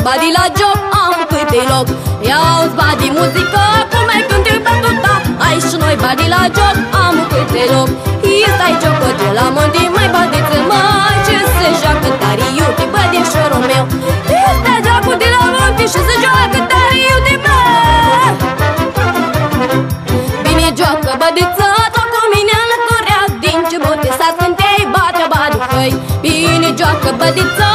badi la joc, am câte loc. Ia-uți badi muzică, cum ai cânti pe tuta. Ai și noi badi la joc, am câte loc. Stai jocul de la Monti, mai badiță, mai ce se joacă tare iute, bădișorul meu. Stai jocul de la Monti și se joacă tare iute, mă. Bine joacă bădiță, tot cu mine în curea, din ce bote s-a scântei, bate badi, hăi. Bine joacă bădiță,